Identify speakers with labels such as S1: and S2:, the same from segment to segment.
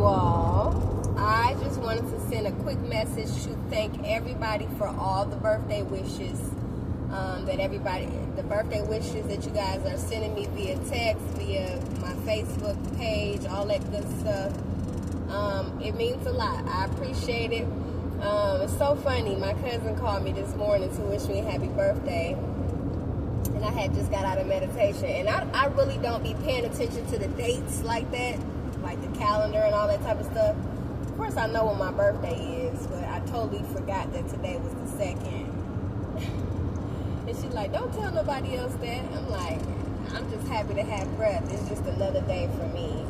S1: you all. I just wanted to send a quick message to thank everybody for all the birthday wishes the birthday wishes that you guys are sending me via text, via my Facebook page, all that good stuff. It means a lot. I appreciate it. It's so funny. My cousin called me this morning to wish me a happy birthday. And I had just got out of meditation. And I really don't be paying attention to the dates like that, like the calendar and all that type of stuff. Of course, I know when my birthday is, but I totally forgot that today was the 2nd. And she's like, don't tell nobody else that. I'm like, I'm just happy to have breath. It's just another day for me.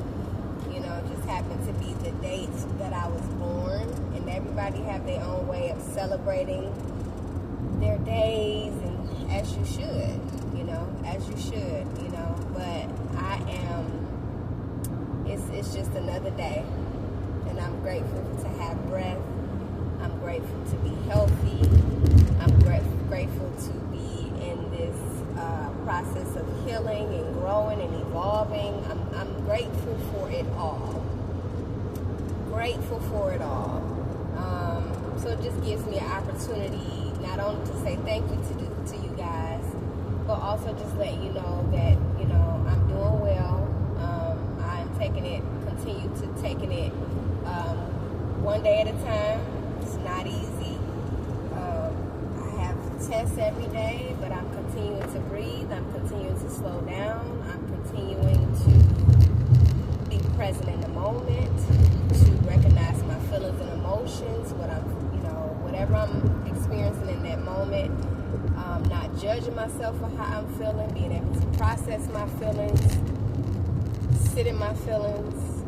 S1: You know, it just happened to be the date that I was born. And everybody have their own way of celebrating their days, and as you should, but it's just another day, and I'm grateful to have breath. I'm grateful to be healthy. I'm grateful to be in this process of healing and growing and evolving. I'm grateful for it all. So it just gives me an opportunity not only to say thank you to you guys, but also just let you know that, I'm doing well. I'm continue to taking it one day at a time. It's not easy. I have tests every day, but I'm continuing to breathe. I'm continuing to slow down. I'm continuing to be present in the moment, to recognize my feelings and emotions, whatever I'm experiencing in that moment. Not judging myself for how I'm feeling, being able to process my feelings, sit in my feelings,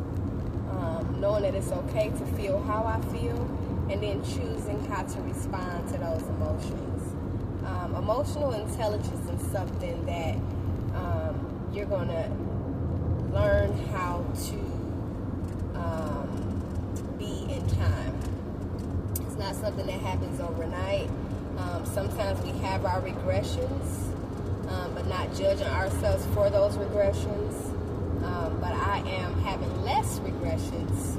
S1: knowing that it's okay to feel how I feel, and then choosing how to respond to those emotions. Emotional intelligence is something that you're going to learn how to be in time. It's not something that happens overnight. Sometimes we have our regressions, but not judging ourselves for those regressions. But I am having less regressions,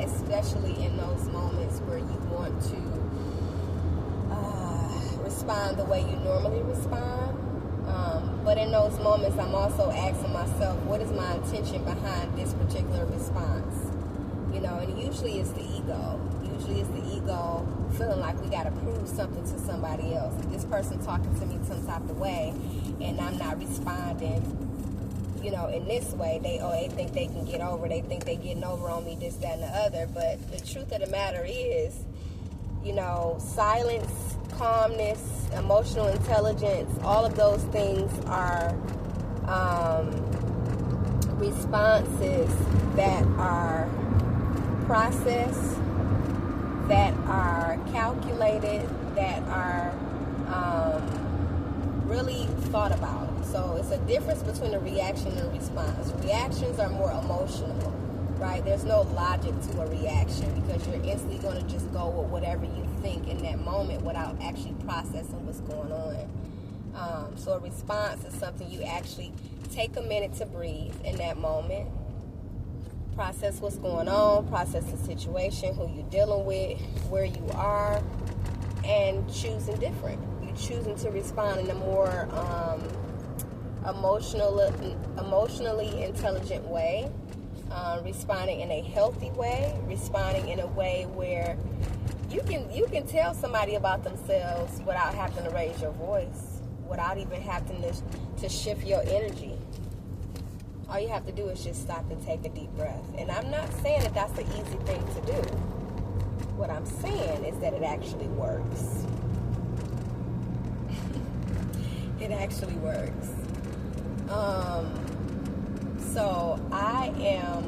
S1: especially in those moments where you want to respond the way you normally respond. But in those moments, I'm also asking myself, what is my intention behind this particular response? And usually it's the ego. Feeling like we got to prove something to somebody else. If this person talking to me some type of way and I'm not responding, in this way, they think they can get over. They think they getting over on me, this, that, and the other. But the truth of the matter is, silence, calmness, emotional intelligence, all of those things are responses that are processed, that are calculated, that are really thought about. So it's a difference between a reaction and a response. Reactions are more emotional, right? There's no logic to a reaction because you're instantly going to just go with whatever you think in that moment without actually processing what's going on. So a response is something you actually take a minute to breathe in that moment, process what's going on, process the situation, who you're dealing with, where you are, and choosing different. You're choosing to respond in a more emotionally intelligent way, responding in a healthy way, responding in a way where you can tell somebody about themselves without having to raise your voice, without even having to shift your energy. All you have to do is just stop and take a deep breath. And I'm not saying that that's an easy thing to do. What I'm saying is that it actually works. It actually works. So I am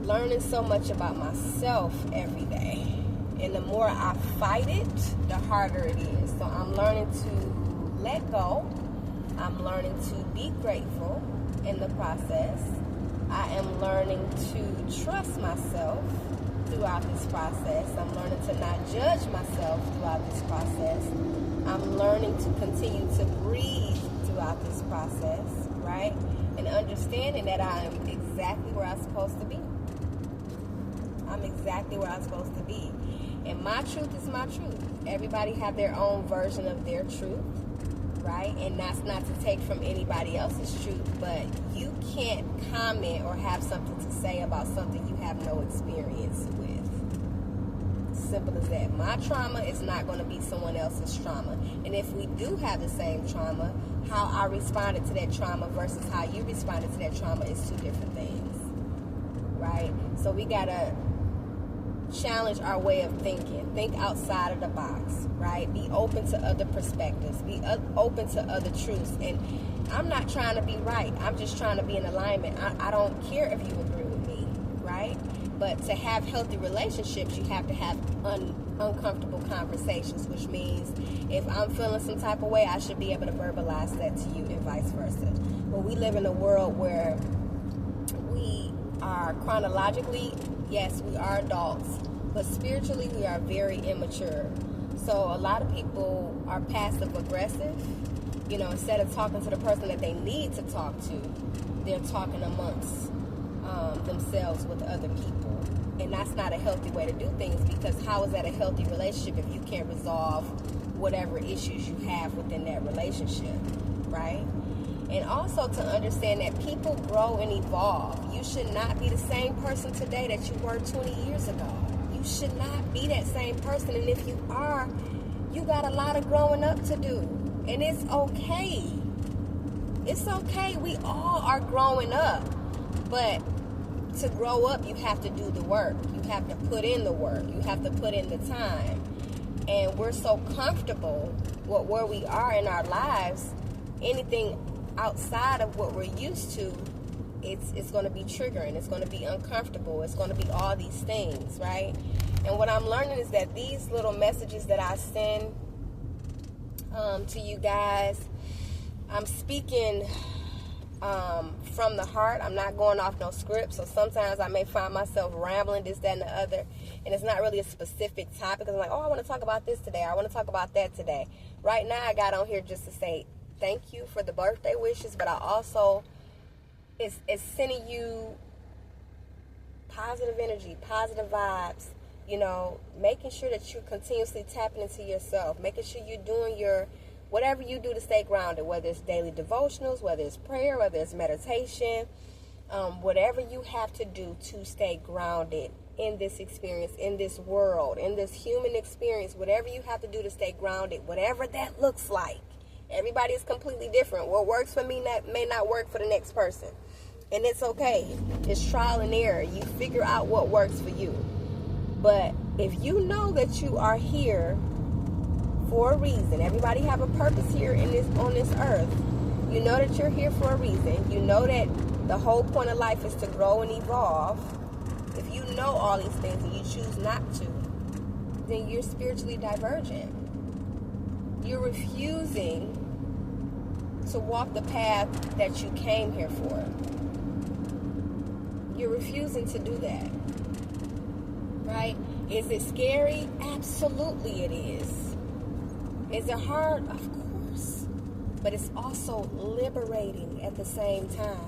S1: learning so much about myself every day. And the more I fight it, the harder it is. So I'm learning to let go. I'm learning to be grateful in the process. I am learning to trust myself throughout this process. I'm learning to not judge myself throughout this process. I'm learning to continue to breathe throughout this process, right? And understanding that I am exactly where I'm supposed to be. I'm exactly where I'm supposed to be. And my truth is my truth. Everybody have their own version of their truth, right? And that's not to take from anybody else's truth, but you can't comment or have something to say about something you have no experience with. Simple as that. My trauma is not going to be someone else's trauma. And if we do have the same trauma, how I responded to that trauma versus how you responded to that trauma is two different things, right? So we got to challenge our way of thinking. Think outside of the box, right? Be open to other perspectives. Be open to other truths. And I'm not trying to be right. I'm just trying to be in alignment. I don't care if you agree with me, right? But to have healthy relationships, you have to have uncomfortable conversations, which means if I'm feeling some type of way, I should be able to verbalize that to you and vice versa. But we live in a world where we are chronologically, yes, we are adults, but spiritually we are very immature. So a lot of people are passive aggressive. You know, instead of talking to the person that they need to talk to, they're talking amongst themselves with other people. And that's not a healthy way to do things, because how is that a healthy relationship if you can't resolve whatever issues you have within that relationship, right? And also to understand that people grow and evolve. You should not be the same person today that you were 20 years ago. You should not be that same person. And if you are, you got a lot of growing up to do. And it's okay. It's okay. We all are growing up. But to grow up, you have to do the work. You have to put in the work. You have to put in the time. And we're so comfortable with where we are in our lives. Anything outside of what we're used to, it's going to be triggering. It's going to be uncomfortable. It's going to be all these things, right? And what I'm learning is that these little messages that I send to you guys, I'm speaking from the heart. I'm not going off no script. So sometimes I may find myself rambling this, that, and the other. And it's not really a specific topic. I'm like, oh, I want to talk about this today. I want to talk about that today. Right now, I got on here just to say thank you for the birthday wishes. But I also, it's sending you positive energy, positive vibes. You know, making sure that you're continuously tapping into yourself. Making sure you're doing your whatever you do to stay grounded, whether it's daily devotionals, whether it's prayer, whether it's meditation, whatever you have to do to stay grounded in this experience, in this world, in this human experience, whatever you have to do to stay grounded, whatever that looks like. Everybody is completely different. What works for me may not work for the next person. And it's okay. It's trial and error. You figure out what works for you. But if you know that you are here for a reason. Everybody have a purpose here on this earth. You know that you're here for a reason. You know that the whole point of life is to grow and evolve. If you know all these things and you choose not to, then you're spiritually divergent. You're refusing to walk the path that you came here for. You're refusing to do that. Right? Is it scary? Absolutely it is. Is it hard? Of course. But it's also liberating at the same time,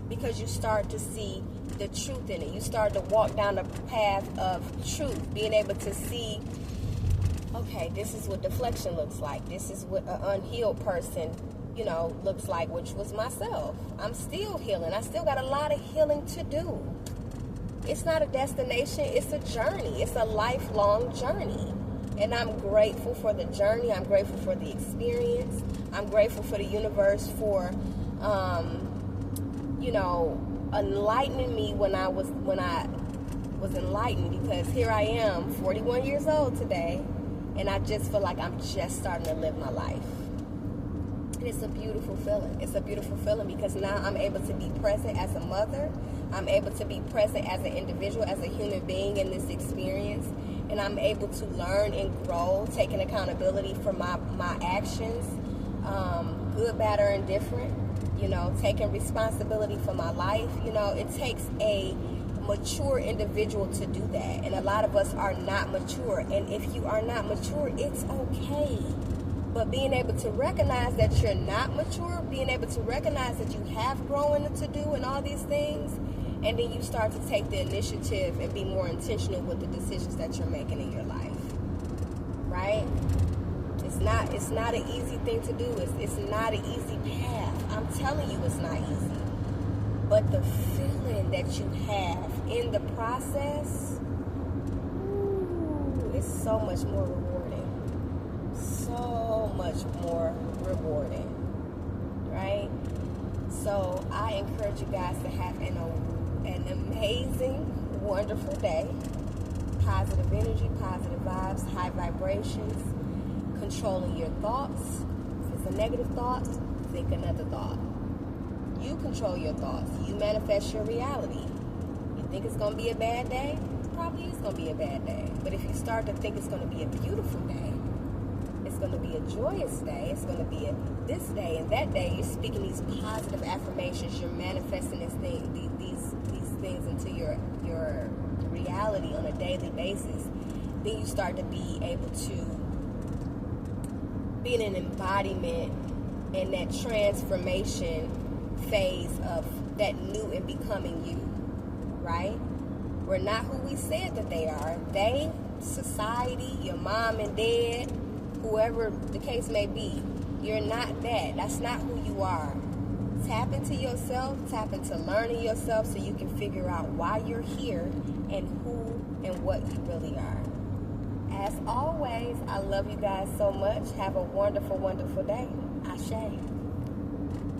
S1: because you start to see the truth in it. You start to walk down the path of truth, being able to see, okay, this is what deflection looks like. This is what an unhealed person, you know, looks like, which was myself. I'm still healing. I still got a lot of healing to do. It's not a destination. It's a journey. It's a lifelong journey. And I'm grateful for the journey. I'm grateful for the experience. I'm grateful for the universe for, you know, enlightening me when I was enlightened. Because here I am, 41 years old today, and I just feel like I'm just starting to live my life. And it's a beautiful feeling. It's a beautiful feeling because now I'm able to be present as a mother. I'm able to be present as an individual, as a human being in this experience. And I'm able to learn and grow, taking accountability for my actions, good, bad, or indifferent. You know, taking responsibility for my life. You know, it takes a mature individual to do that. And a lot of us are not mature. And if you are not mature, it's okay. But being able to recognize that you're not mature, being able to recognize that you have growing to do and all these things, And then you start to take the initiative and be more intentional with the decisions that you're making in your life. Right? It's not an easy thing to do. It's not an easy path. I'm telling you, it's not easy. But the feeling that you have in the process, is so much more rewarding. So much more rewarding. Right? So I encourage you guys to have an amazing, wonderful day. Positive energy, positive vibes, high vibrations. Controlling your thoughts. If it's a negative thought, think another thought. You control your thoughts. You manifest your reality. You think it's going to be a bad day? It probably is going to be a bad day. But if you start to think it's going to be a beautiful day, it's going to be a joyous day, it's going to be this day and that day, you're speaking these positive affirmations, you're manifesting these things into your reality on a daily basis, then you start to be able to be in an embodiment in that transformation phase of that new and becoming you, right? We're not who we said that they are. They, society, your mom and dad, whoever the case may be, you're not that. That's not who you are. Tap into yourself, tap into learning yourself so you can figure out why you're here and who and what you really are. As always, I love you guys so much. Have a wonderful, wonderful day. Ashe.